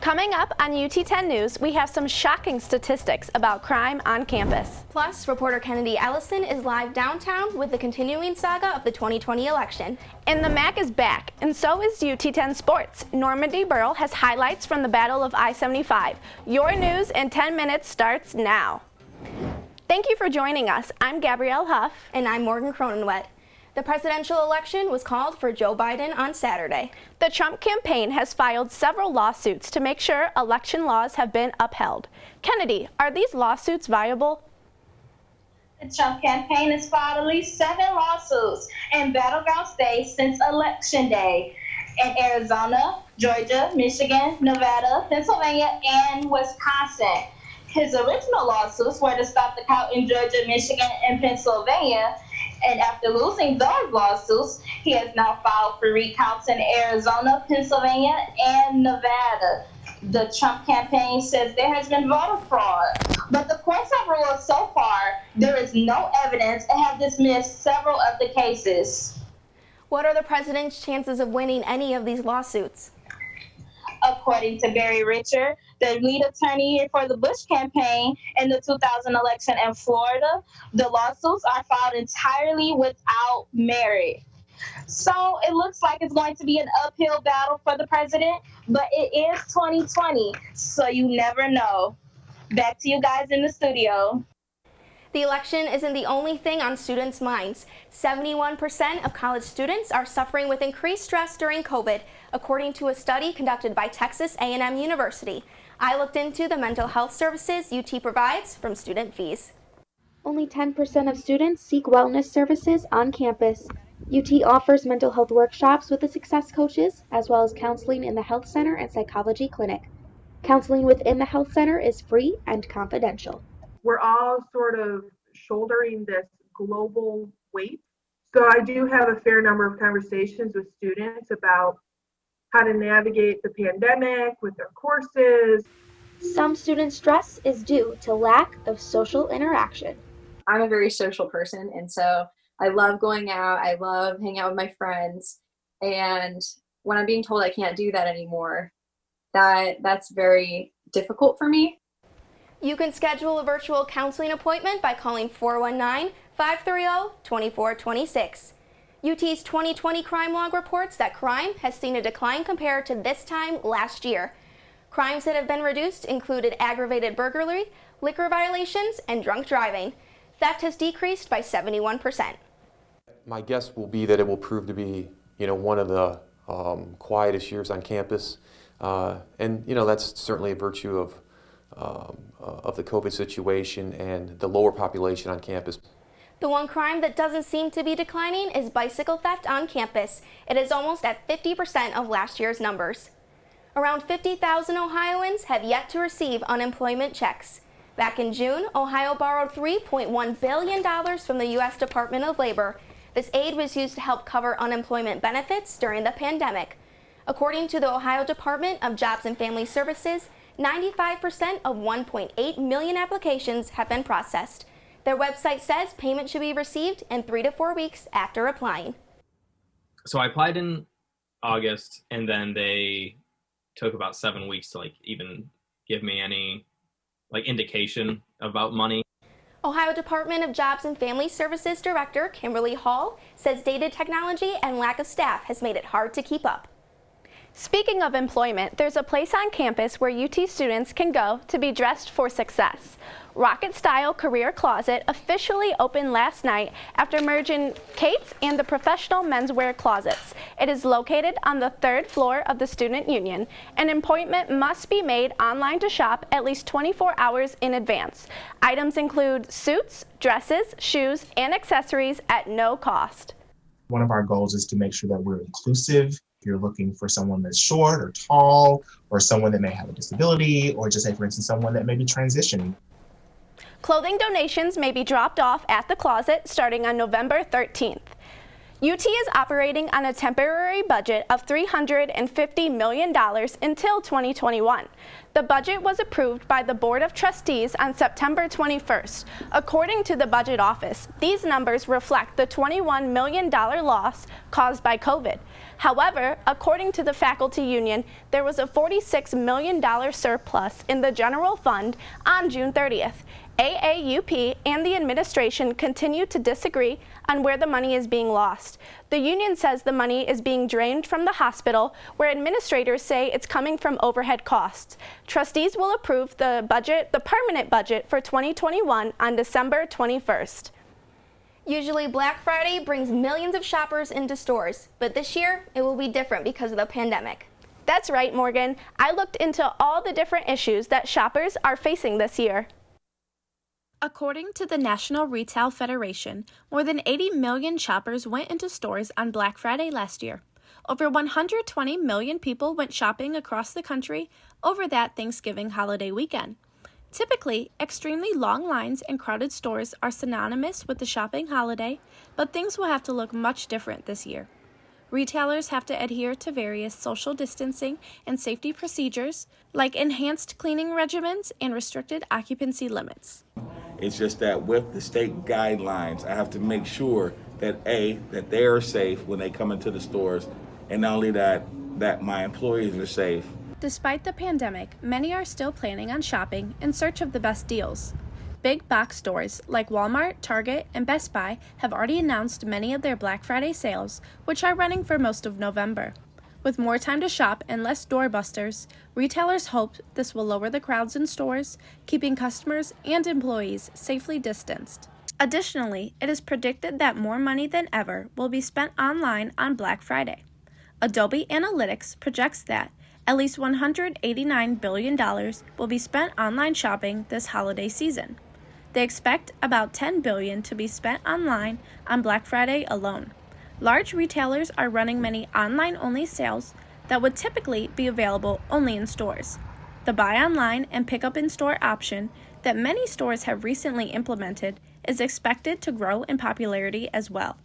Coming up on UT10 News, we have some shocking statistics about crime on campus. Plus, reporter Kennedy Ellison is live downtown with the continuing saga of the 2020 election. And the MAC is back, and so is UT10 Sports. Normandy Burrell has highlights from the Battle of I-75. Your news in 10 minutes starts now. Thank you for joining us. I'm Gabrielle Huff. And I'm Morgan Cronenwet. The presidential election was called for Joe Biden on Saturday. The Trump campaign has filed several lawsuits to make sure election laws have been upheld. Kennedy, are these lawsuits viable? The Trump campaign has filed at least 7 lawsuits in battleground states since Election Day in Arizona, Georgia, Michigan, Nevada, Pennsylvania, and Wisconsin. His original lawsuits were to stop the count in Georgia, Michigan, and Pennsylvania. And after losing those lawsuits, he has now filed for recounts in Arizona, Pennsylvania, and Nevada. The Trump campaign says there has been voter fraud, but the courts have ruled so far there is no evidence and have dismissed several of the cases. What are the president's chances of winning any of these lawsuits? According to Barry Richard, the lead attorney for the Bush campaign in the 2000 election in Florida, the lawsuits are filed entirely without merit. So it looks like it's going to be an uphill battle for the president, but it is 2020, so you never know. Back to you guys in the studio. The election isn't the only thing on students' minds. 71% of college students are suffering with increased stress during COVID, according to a study conducted by Texas A&M University. I looked into the mental health services UT provides from student fees. Only 10% of students seek wellness services on campus. UT offers mental health workshops with the Success Coaches, as well as counseling in the health center and psychology clinic. Counseling within the health center is free and confidential. We're all sort of shouldering this global weight. So I do have a fair number of conversations with students about how to navigate the pandemic with their courses. Some student stress is due to lack of social interaction. I'm a very social person, and so I love going out. I love hanging out with my friends. And when I'm being told I can't do that anymore, that's very difficult for me. You can schedule a virtual counseling appointment by calling 419-530-2426. UT's 2020 crime log reports that crime has seen a decline compared to this time last year. Crimes that have been reduced included aggravated burglary, liquor violations, and drunk driving. Theft has decreased by 71%. My guess will be that it will prove to be, one of the quietest years on campus, and that's certainly a virtue of the COVID situation and the lower population on campus. The one crime that doesn't seem to be declining is bicycle theft on campus. It is almost at 50% of last year's numbers. Around 50,000 Ohioans have yet to receive unemployment checks. Back in June, Ohio borrowed $3.1 billion from the U.S. Department of Labor. This aid was used to help cover unemployment benefits during the pandemic. According to the Ohio Department of Jobs and Family Services, 95% of 1.8 million applications have been processed. Their website says payment should be received in 3 to 4 weeks after applying. So I applied in August, and then they took about 7 weeks to even give me any indication about money. Ohio Department of Jobs and Family Services Director Kimberly Hall says dated technology and lack of staff has made it hard to keep up. Speaking of employment, there's a place on campus where UT students can go to be dressed for success. Rocket Style Career Closet officially opened last night after merging Kate's and the professional menswear closets. It is located on the 3rd floor of the Student Union. An appointment must be made online to shop at least 24 hours in advance. Items include suits, dresses, shoes, and accessories at no cost. One of our goals is to make sure that we're inclusive. If you're looking for someone that's short or tall, or someone that may have a disability, or just say, for instance, someone that may be transitioning. Clothing donations may be dropped off at the closet starting on November 13th. UT is operating on a temporary budget of $350 million until 2021. The budget was approved by the Board of Trustees on September 21st. According to the Budget Office, these numbers reflect the $21 million loss caused by COVID. However, according to the faculty union, there was a $46 million surplus in the general fund on June 30th. AAUP and the administration continue to disagree on where the money is being lost. The union says the money is being drained from the hospital, where administrators say it's coming from overhead costs. Trustees will approve the permanent budget for 2021 on December 21st. Usually Black Friday brings millions of shoppers into stores, but this year it will be different because of the pandemic. That's right, Morgan. I looked into all the different issues that shoppers are facing this year. According to the National Retail Federation, more than 80 million shoppers went into stores on Black Friday last year. Over 120 million people went shopping across the country over that Thanksgiving holiday weekend. Typically, extremely long lines and crowded stores are synonymous with the shopping holiday, but things will have to look much different this year. Retailers have to adhere to various social distancing and safety procedures, like enhanced cleaning regimens and restricted occupancy limits. It's just that with the state guidelines, I have to make sure that that they are safe when they come into the stores, and not only that my employees are safe. Despite the pandemic, many are still planning on shopping in search of the best deals. Big box stores like Walmart, Target, and Best Buy have already announced many of their Black Friday sales, which are running for most of November. With more time to shop and less doorbusters, retailers hope this will lower the crowds in stores, keeping customers and employees safely distanced. Additionally, it is predicted that more money than ever will be spent online on Black Friday. Adobe Analytics projects that at least $189 billion will be spent online shopping this holiday season. They expect about $10 billion to be spent online on Black Friday alone. Large retailers are running many online-only sales that would typically be available only in stores. The buy online and pick up in-store option that many stores have recently implemented is expected to grow in popularity as well.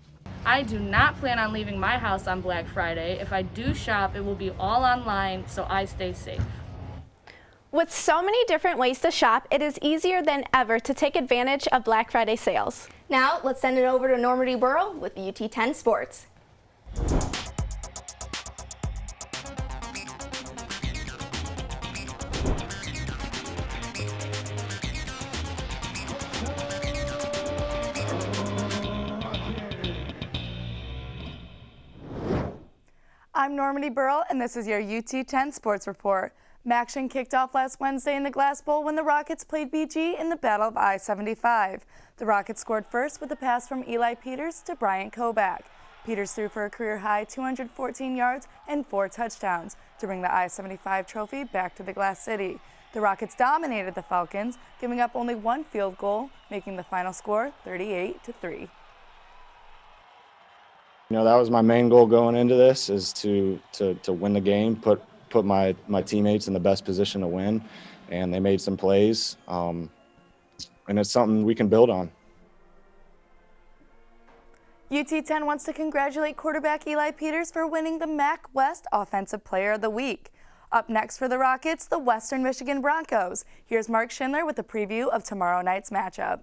I do not plan on leaving my house on Black Friday. If I do shop, it will be all online, so I stay safe. With so many different ways to shop, it is easier than ever to take advantage of Black Friday sales. Now, let's send it over to Normandy Burrow with UT 10 Sports. I'm Normandy Burrell, and this is your UT 10 Sports Report. Action kicked off last Wednesday in the Glass Bowl when the Rockets played BG in the Battle of I-75. The Rockets scored first with a pass from Eli Peters to Bryant Kobach. Peters threw for a career-high 214 yards and 4 touchdowns to bring the I-75 trophy back to the Glass City. The Rockets dominated the Falcons, giving up only 1 field goal, making the final score 38-3. You know, that was my main goal going into this, is to win the game, put my teammates in the best position to win, and they made some plays, and it's something we can build on. UT 10 wants to congratulate quarterback Eli Peters for winning the MAC West Offensive Player of the Week. Up next for the Rockets, the Western Michigan Broncos. Here's Mark Schindler with a preview of tomorrow night's matchup.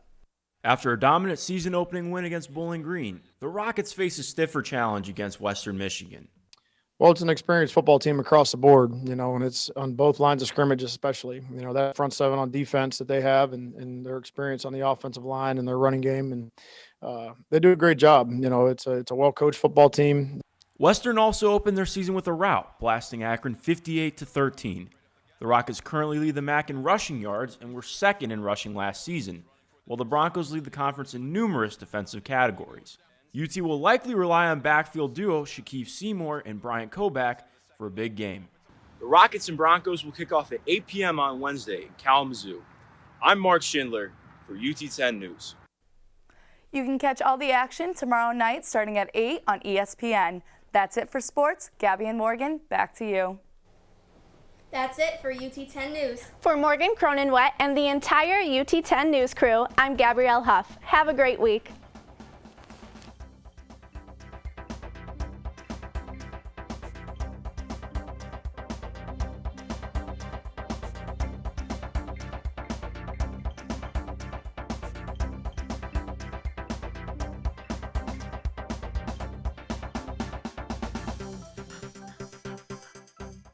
After a dominant season-opening win against Bowling Green, the Rockets face a stiffer challenge against Western Michigan. Well, it's an experienced football team across the board, and it's on both lines of scrimmage especially. That front seven on defense that they have and their experience on the offensive line and their running game, and they do a great job. It's a well-coached football team. Western also opened their season with a rout, blasting Akron 58-13. The Rockets currently lead the MAC in rushing yards and were second in rushing last season, while the Broncos lead the conference in numerous defensive categories. UT will likely rely on backfield duo Shaquille Seymour and Bryant Kobach for a big game. The Rockets and Broncos will kick off at 8 p.m. on Wednesday in Kalamazoo. I'm Mark Schindler for UT 10 News. You can catch all the action tomorrow night starting at 8 on ESPN. That's it for sports. Gabby and Morgan, back to you. That's it for UT 10 News. For Morgan Cronenwet and the entire UT 10 News crew, I'm Gabrielle Huff. Have a great week.